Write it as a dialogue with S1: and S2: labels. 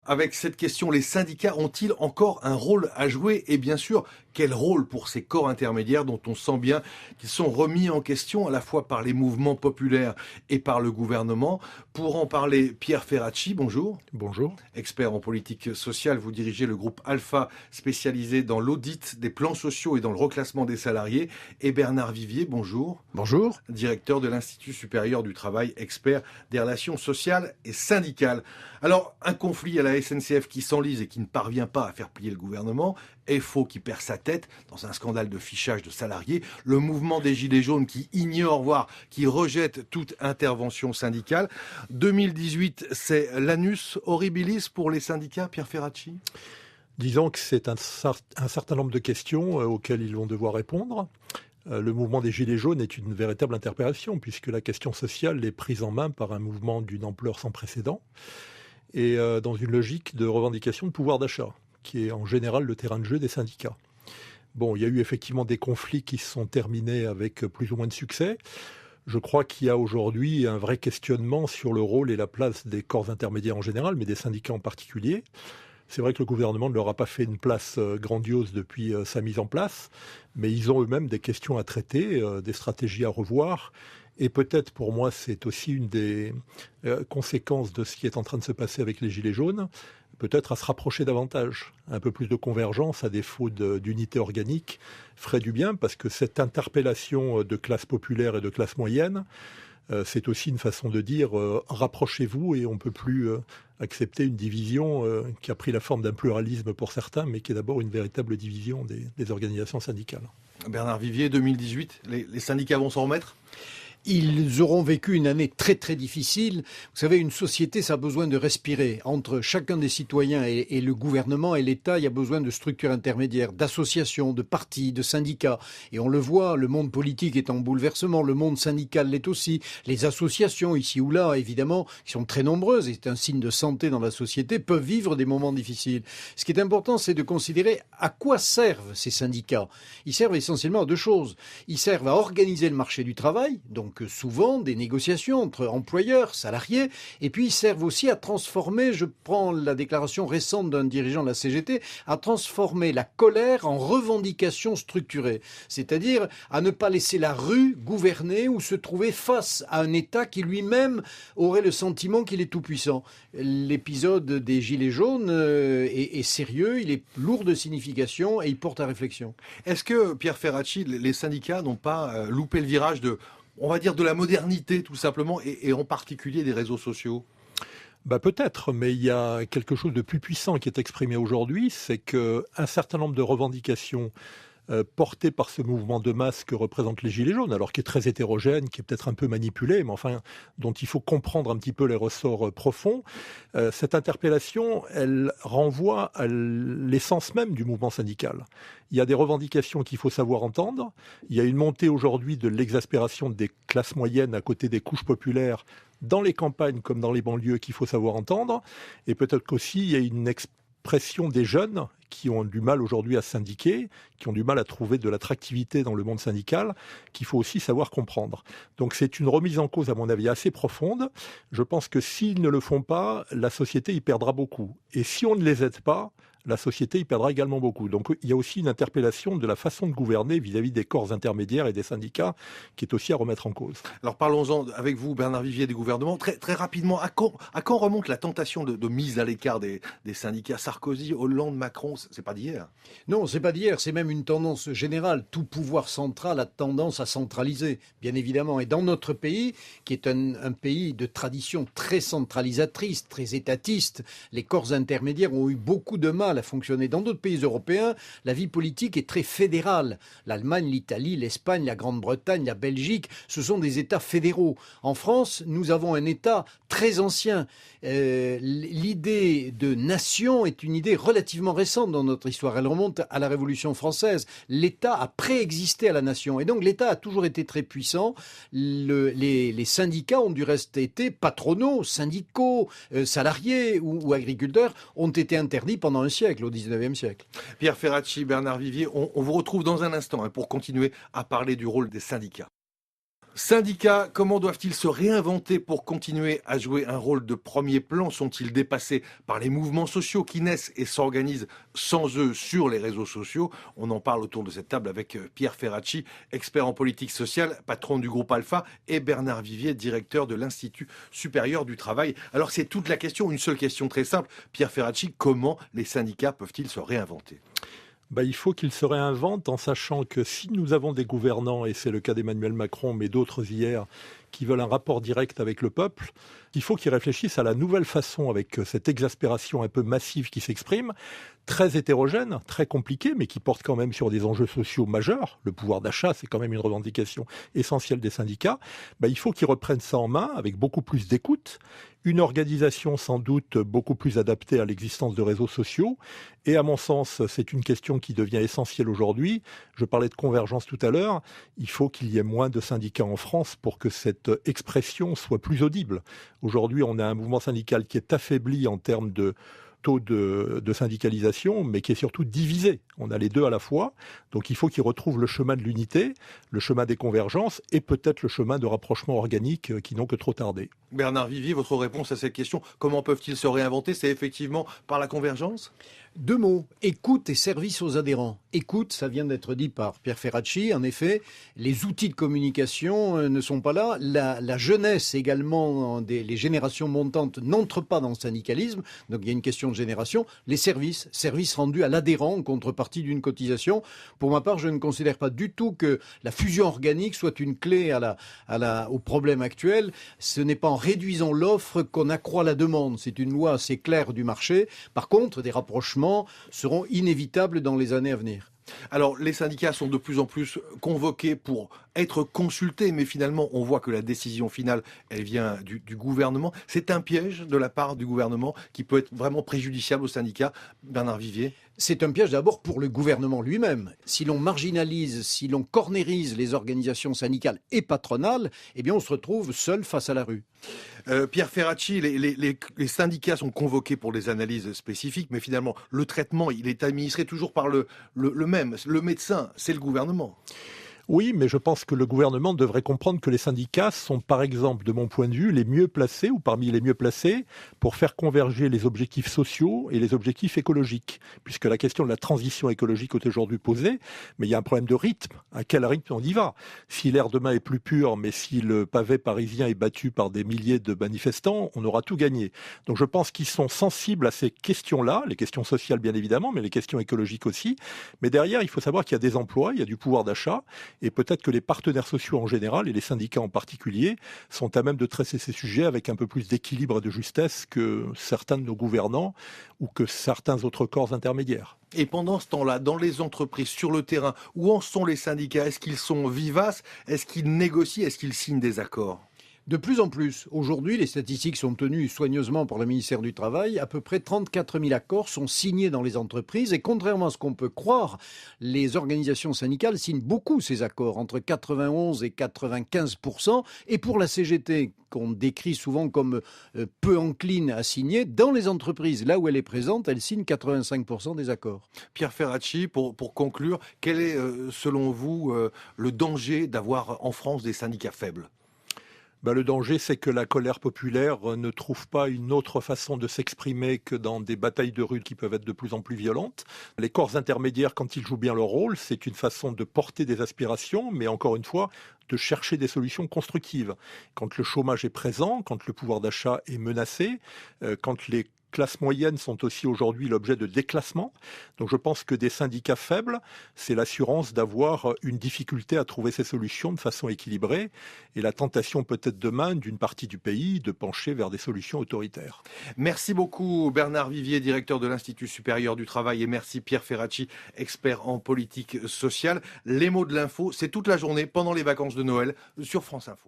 S1: Avec cette question, les syndicats ont-ils encore un rôle à jouer? Et bien sûr, quel rôle pour ces corps intermédiaires dont on sent bien qu'ils sont remis en question à la fois par les mouvements populaires et par le gouvernement? Pour en parler, Pierre Ferracci, bonjour.
S2: Bonjour.
S1: Expert en politique sociale, vous dirigez le groupe Alpha spécialisé dans l'audit des plans sociaux et dans le reclassement des salariés. Et Bernard Vivier, bonjour.
S2: Bonjour.
S1: Directeur de l'Institut supérieur du travail, expert des relations sociales et syndicales. Alors, un conflit à la SNCF qui s'enlise et qui ne parvient pas à faire plier le gouvernement, FO qui perd sa tête dans un scandale de fichage de salariés, le mouvement des Gilets jaunes qui ignore, voire qui rejette toute intervention syndicale. 2018, c'est l'annus horribilis pour les syndicats, Pierre Ferracci?
S2: Disons que c'est un certain nombre de questions auxquelles ils vont devoir répondre. Le mouvement des Gilets jaunes est une véritable interpellation puisque la question sociale est prise en main par un mouvement d'une ampleur sans précédent et dans une logique de revendication de pouvoir d'achat, qui est en général le terrain de jeu des syndicats. Bon, il y a eu effectivement des conflits qui se sont terminés avec plus ou moins de succès. Je crois qu'il y a aujourd'hui un vrai questionnement sur le rôle et la place des corps intermédiaires en général, mais des syndicats en particulier. C'est vrai que le gouvernement ne leur a pas fait une place grandiose depuis sa mise en place, mais ils ont eux-mêmes des questions à traiter, des stratégies à revoir. Et peut-être pour moi, c'est aussi une des conséquences de ce qui est en train de se passer avec les Gilets jaunes, peut-être à se rapprocher davantage. Un peu plus de convergence à défaut d'unité organique ferait du bien, parce que cette interpellation de classe populaire et de classe moyenne, c'est aussi une façon de dire rapprochez-vous et on ne peut plus accepter une division qui a pris la forme d'un pluralisme pour certains, mais qui est d'abord une véritable division des organisations syndicales.
S1: Bernard Vivier, 2018, les syndicats vont s'en remettre?
S3: Ils auront vécu une année très très difficile. Vous savez, une société, ça a besoin de respirer. Entre chacun des citoyens et le gouvernement et l'État, il y a besoin de structures intermédiaires, d'associations, de partis, de syndicats. Et on le voit, le monde politique est en bouleversement, le monde syndical l'est aussi. Les associations, ici ou là, évidemment, qui sont très nombreuses, et c'est un signe de santé dans la société, peuvent vivre des moments difficiles. Ce qui est important, c'est de considérer à quoi servent ces syndicats. Ils servent essentiellement à deux choses. Ils servent à organiser le marché du travail, donc souvent des négociations entre employeurs, salariés, et puis ils servent aussi à transformer, je prends la déclaration récente d'un dirigeant de la CGT, à transformer la colère en revendication structurée, c'est-à-dire à ne pas laisser la rue gouverner ou se trouver face à un État qui lui-même aurait le sentiment qu'il est tout-puissant. L'épisode des Gilets jaunes est sérieux, il est lourd de signification et il porte à réflexion.
S1: Est-ce que, Pierre Ferracci, les syndicats n'ont pas loupé le virage on va dire, de la modernité tout simplement, et en particulier des réseaux sociaux?
S2: Peut-être, mais il y a quelque chose de plus puissant qui est exprimé aujourd'hui, c'est qu'un certain nombre de revendications portées par ce mouvement de masse que représentent les Gilets jaunes, alors qui est très hétérogène, qui est peut-être un peu manipulé, mais enfin, dont il faut comprendre un petit peu les ressorts profonds. Cette interpellation, elle renvoie à l'essence même du mouvement syndical. Il y a des revendications qu'il faut savoir entendre. Il y a une montée aujourd'hui de l'exaspération des classes moyennes à côté des couches populaires dans les campagnes comme dans les banlieues qu'il faut savoir entendre. Et peut-être qu'aussi, il y a une pression des jeunes qui ont du mal aujourd'hui à syndiquer, qui ont du mal à trouver de l'attractivité dans le monde syndical, qu'il faut aussi savoir comprendre. Donc c'est une remise en cause, à mon avis, assez profonde. Je pense que s'ils ne le font pas, la société y perdra beaucoup. Et si on ne les aide pas, la société y perdra également beaucoup. Donc il y a aussi une interpellation de la façon de gouverner vis-à-vis des corps intermédiaires et des syndicats qui est aussi à remettre en cause.
S1: Alors parlons-en avec vous, Bernard Vivier, des gouvernements. Très, très rapidement, à quand remonte la tentation de mise à l'écart des syndicats? Sarkozy, Hollande, Macron, c'est pas d'hier.
S3: Non, c'est pas d'hier, c'est même une tendance générale. Tout pouvoir central a tendance à centraliser, bien évidemment. Et dans notre pays, qui est un pays de tradition très centralisatrice, très étatiste, les corps intermédiaires ont eu beaucoup de mal à fonctionner. Dans d'autres pays européens, la vie politique est très fédérale. L'Allemagne, l'Italie, l'Espagne, la Grande-Bretagne, la Belgique, ce sont des États fédéraux. En France, nous avons un État très ancien. L'idée de nation est une idée relativement récente dans notre histoire. Elle remonte à la Révolution française. L'État a préexisté à la nation. Et donc l'État a toujours été très puissant. Les syndicats ont du reste été patronaux, syndicaux, salariés ou agriculteurs, ont été interdits pendant un siècle, au 19e siècle.
S1: Pierre Ferracci, Bernard Vivier, on vous retrouve dans un instant pour continuer à parler du rôle des syndicats. Syndicats, comment doivent-ils se réinventer pour continuer à jouer un rôle de premier plan? Sont-ils dépassés par les mouvements sociaux qui naissent et s'organisent sans eux sur les réseaux sociaux? On en parle autour de cette table avec Pierre Ferracci, expert en politique sociale, patron du groupe Alpha, et Bernard Vivier, directeur de l'Institut supérieur du travail. Alors c'est toute la question, une seule question très simple. Pierre Ferracci, comment les syndicats peuvent-ils se réinventer?
S2: Il faut qu'ils se réinventent en sachant que si nous avons des gouvernants, et c'est le cas d'Emmanuel Macron, mais d'autres hier, qui veulent un rapport direct avec le peuple, il faut qu'ils réfléchissent à la nouvelle façon, avec cette exaspération un peu massive qui s'exprime, très hétérogène, très compliquée, mais qui porte quand même sur des enjeux sociaux majeurs. Le pouvoir d'achat, c'est quand même une revendication essentielle des syndicats. Il faut qu'ils reprennent ça en main avec beaucoup plus d'écoute, une organisation sans doute beaucoup plus adaptée à l'existence de réseaux sociaux. Et à mon sens, c'est une question qui devient essentielle aujourd'hui. Je parlais de convergence tout à l'heure. Il faut qu'il y ait moins de syndicats en France pour que cette expression soit plus audible. Aujourd'hui, on a un mouvement syndical qui est affaibli en termes de taux de syndicalisation, mais qui est surtout divisé. On a les deux à la fois. Donc il faut qu'ils retrouvent le chemin de l'unité, le chemin des convergences et peut-être le chemin de rapprochement organique qui n'ont que trop tardé.
S1: Bernard Vivier, votre réponse à cette question, comment peuvent-ils se réinventer? C'est effectivement par la convergence?
S3: Deux mots, écoute et service aux adhérents. Écoute, ça vient d'être dit par Pierre Ferracci. En effet, les outils de communication ne sont pas là. La jeunesse également, les générations montantes n'entrent pas dans le syndicalisme. Donc il y a une question de génération. Les services rendus à l'adhérent en contrepartie d'une cotisation. Pour ma part, je ne considère pas du tout que la fusion organique soit une clé au problème actuel. Ce n'est pas en réduisant l'offre qu'on accroît la demande. C'est une loi assez claire du marché. Par contre, des rapprochements seront inévitables dans les années à venir.
S1: Alors, les syndicats sont de plus en plus convoqués pour être consultés, mais finalement, on voit que la décision finale, elle vient du gouvernement. C'est un piège de la part du gouvernement qui peut être vraiment préjudiciable aux syndicats. Bernard Vivier?
S3: C'est un piège d'abord pour le gouvernement lui-même. Si l'on marginalise, si l'on cornérise les organisations syndicales et patronales, eh bien on se retrouve seul face à la rue.
S1: Pierre Ferracci, les syndicats sont convoqués pour des analyses spécifiques, mais finalement, le traitement, il est administré toujours par le même. Le médecin, c'est le gouvernement.
S2: Oui, mais je pense que le gouvernement devrait comprendre que les syndicats sont, par exemple, de mon point de vue, les mieux placés ou parmi les mieux placés pour faire converger les objectifs sociaux et les objectifs écologiques. Puisque la question de la transition écologique est aujourd'hui posée, mais il y a un problème de rythme. À quel rythme on y va? Si l'air demain est plus pur, mais si le pavé parisien est battu par des milliers de manifestants, on aura tout gagné. Donc je pense qu'ils sont sensibles à ces questions-là, les questions sociales bien évidemment, mais les questions écologiques aussi. Mais derrière, il faut savoir qu'il y a des emplois, il y a du pouvoir d'achat. Et peut-être que les partenaires sociaux en général, et les syndicats en particulier, sont à même de traiter ces sujets avec un peu plus d'équilibre et de justesse que certains de nos gouvernants ou que certains autres corps intermédiaires.
S1: Et pendant ce temps-là, dans les entreprises, sur le terrain, où en sont les syndicats? Est-ce qu'ils sont vivaces? Est-ce qu'ils négocient? Est-ce qu'ils signent des accords?
S3: De plus en plus. Aujourd'hui, les statistiques sont tenues soigneusement par le ministère du Travail. À peu près 34 000 accords sont signés dans les entreprises. Et contrairement à ce qu'on peut croire, les organisations syndicales signent beaucoup ces accords, entre 91 et 95%. Et pour la CGT, qu'on décrit souvent comme peu encline à signer, dans les entreprises, là où elle est présente, elle signe 85% des accords.
S1: Pierre Ferracci, pour conclure, quel est, selon vous, le danger d'avoir en France des syndicats faibles?
S2: Le danger, c'est que la colère populaire ne trouve pas une autre façon de s'exprimer que dans des batailles de rue qui peuvent être de plus en plus violentes. Les corps intermédiaires, quand ils jouent bien leur rôle, c'est une façon de porter des aspirations, mais encore une fois, de chercher des solutions constructives. Quand le chômage est présent, quand le pouvoir d'achat est menacé, quand les classes moyennes sont aussi aujourd'hui l'objet de déclassement. Donc je pense que des syndicats faibles, c'est l'assurance d'avoir une difficulté à trouver ces solutions de façon équilibrée et la tentation peut-être demain d'une partie du pays de pencher vers des solutions autoritaires.
S1: Merci beaucoup Bernard Vivier, directeur de l'Institut supérieur du travail, et merci Pierre Ferracci, expert en politique sociale. Les mots de l'info, c'est toute la journée pendant les vacances de Noël sur France Info.